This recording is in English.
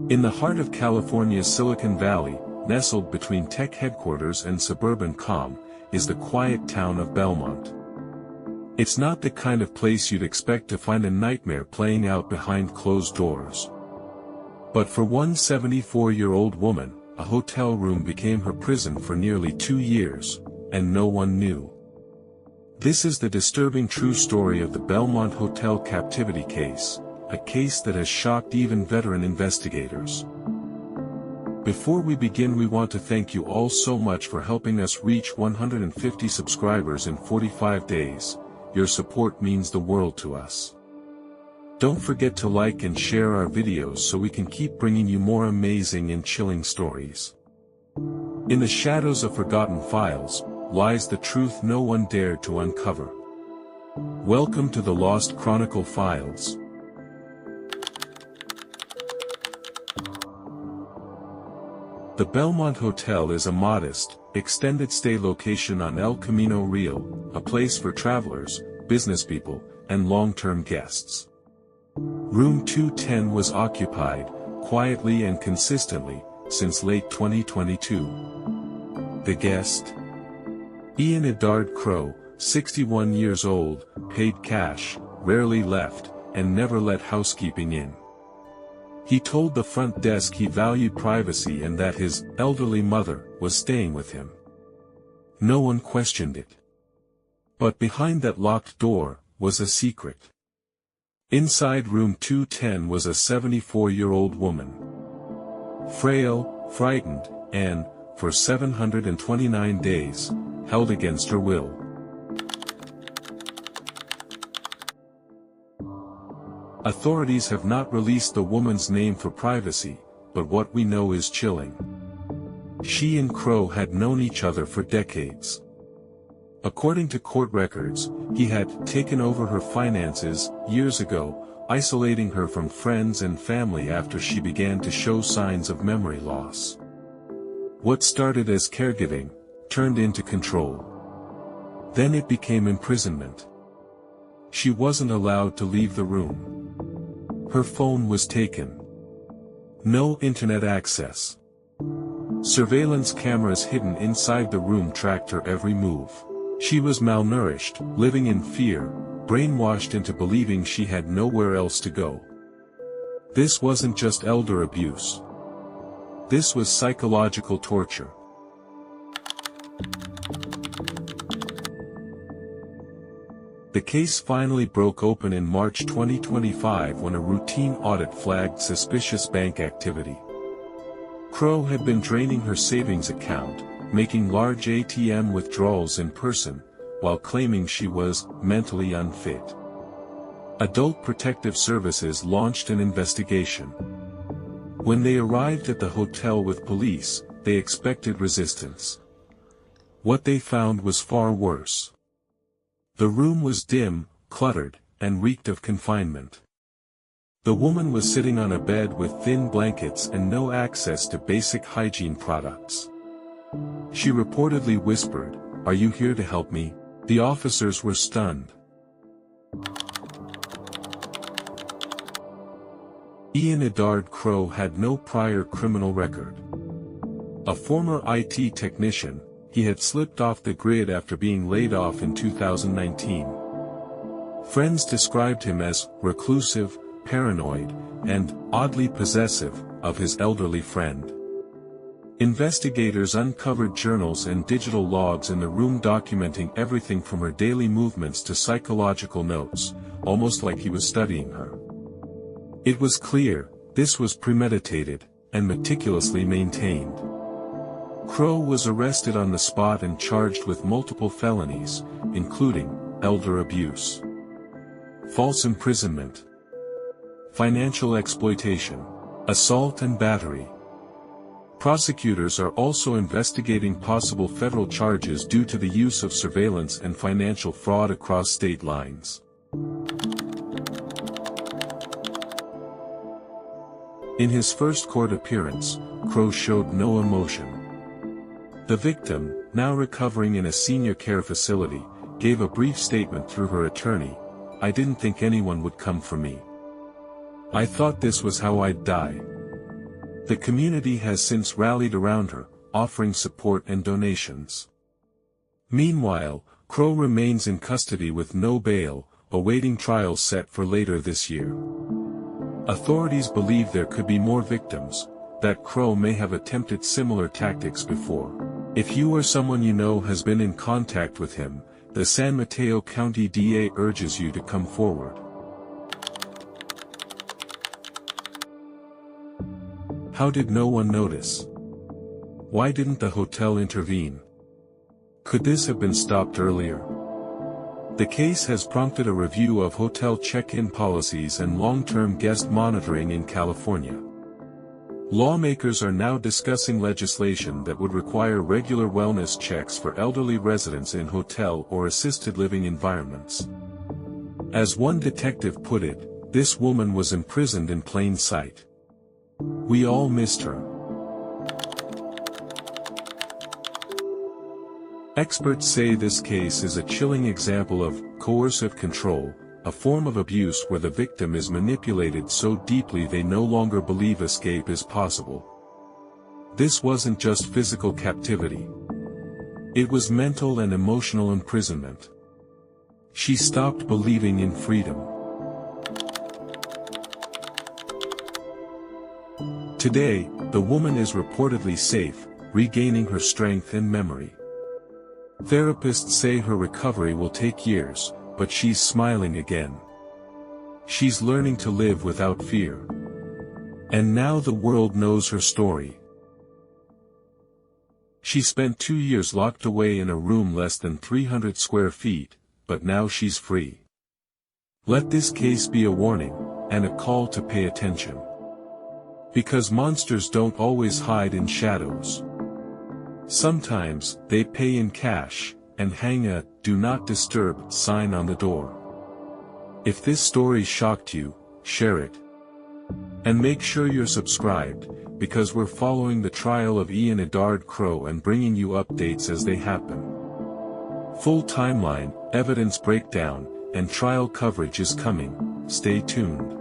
In the heart of California's Silicon Valley, nestled between tech headquarters and suburban calm, is the quiet town of Belmont. It's not the kind of place you'd expect to find a nightmare playing out behind closed doors. But for one 74-year-old woman, a hotel room became her prison for nearly 2 years, and no one knew. This is the disturbing true story of the Belmont Hotel Captivity Case, a case that has shocked even veteran investigators. Before we begin, we want to thank you all so much for helping us reach 150 subscribers in 45 days. Your support means the world to us. Don't forget to like and share our videos so we can keep bringing you more amazing and chilling stories. In the shadows of forgotten files, lies the truth no one dared to uncover. Welcome to the Lost Chronicle Files. The Belmont Hotel is a modest, extended-stay location on El Camino Real, a place for travelers, businesspeople, and long-term guests. Room 210 was occupied, quietly and consistently, since late 2022. The guest? Ian Edard Crow, 61 years old, paid cash, rarely left, and never let housekeeping in. He told the front desk he valued privacy and that his elderly mother was staying with him. No one questioned it. But behind that locked door was a secret. Inside room 210 was a 74-year-old woman. Frail, frightened, and, for 729 days, held against her will. Authorities have not released the woman's name for privacy, but what we know is chilling. She and Crow had known each other for decades. According to court records, he had taken over her finances years ago, isolating her from friends and family after she began to show signs of memory loss. What started as caregiving turned into control. Then it became imprisonment. She wasn't allowed to leave the room. Her phone was taken. No internet access. Surveillance cameras hidden inside the room tracked her every move. She was malnourished, living in fear, brainwashed into believing she had nowhere else to go. This wasn't just elder abuse. This was psychological torture. The case finally broke open in March 2025 when a routine audit flagged suspicious bank activity. Crow had been draining her savings account, making large ATM withdrawals in person, while claiming she was mentally unfit. Adult Protective Services launched an investigation. When they arrived at the hotel with police, they expected resistance. What they found was far worse. The room was dim, cluttered, and reeked of confinement. The woman was sitting on a bed with thin blankets and no access to basic hygiene products. She reportedly whispered, "Are you here to help me?" The officers were stunned. Ian Edard Crow had no prior criminal record. A former IT technician, he had slipped off the grid after being laid off in 2019. Friends described him as reclusive, paranoid, and oddly possessive of his elderly friend. Investigators uncovered journals and digital logs in the room documenting everything from her daily movements to psychological notes, almost like he was studying her. It was clear, this was premeditated, and meticulously maintained. Crow was arrested on the spot and charged with multiple felonies, including elder abuse, false imprisonment, financial exploitation, assault and battery. Prosecutors are also investigating possible federal charges due to the use of surveillance and financial fraud across state lines. In his first court appearance, Crow showed no emotion. The victim, now recovering in a senior care facility, gave a brief statement through her attorney, "I didn't think anyone would come for me. I thought this was how I'd die." The community has since rallied around her, offering support and donations. Meanwhile, Crow remains in custody with no bail, awaiting trial set for later this year. Authorities believe there could be more victims, that Crow may have attempted similar tactics before. If you or someone you know has been in contact with him, the San Mateo County DA urges you to come forward. How did no one notice? Why didn't the hotel intervene? Could this have been stopped earlier? The case has prompted a review of hotel check-in policies and long-term guest monitoring in California. Lawmakers are now discussing legislation that would require regular wellness checks for elderly residents in hotel or assisted living environments. As one detective put it, this woman was imprisoned in plain sight. We all missed her. Experts say this case is a chilling example of coercive control, a form of abuse where the victim is manipulated so deeply they no longer believe escape is possible. This wasn't just physical captivity. It was mental and emotional imprisonment. She stopped believing in freedom. Today, the woman is reportedly safe, regaining her strength and memory. Therapists say her recovery will take years, but she's smiling again. She's learning to live without fear. And now the world knows her story. She spent 2 years locked away in a room less than 300 square feet, but now she's free. Let this case be a warning, and a call to pay attention. Because monsters don't always hide in shadows. Sometimes, they pay in cash, and hang a "Do Not Disturb" sign on the door. If this story shocked you, share it. And make sure you're subscribed, because we're following the trial of Ian Eddard Crow and bringing you updates as they happen. Full timeline, evidence breakdown, and trial coverage is coming. Stay tuned.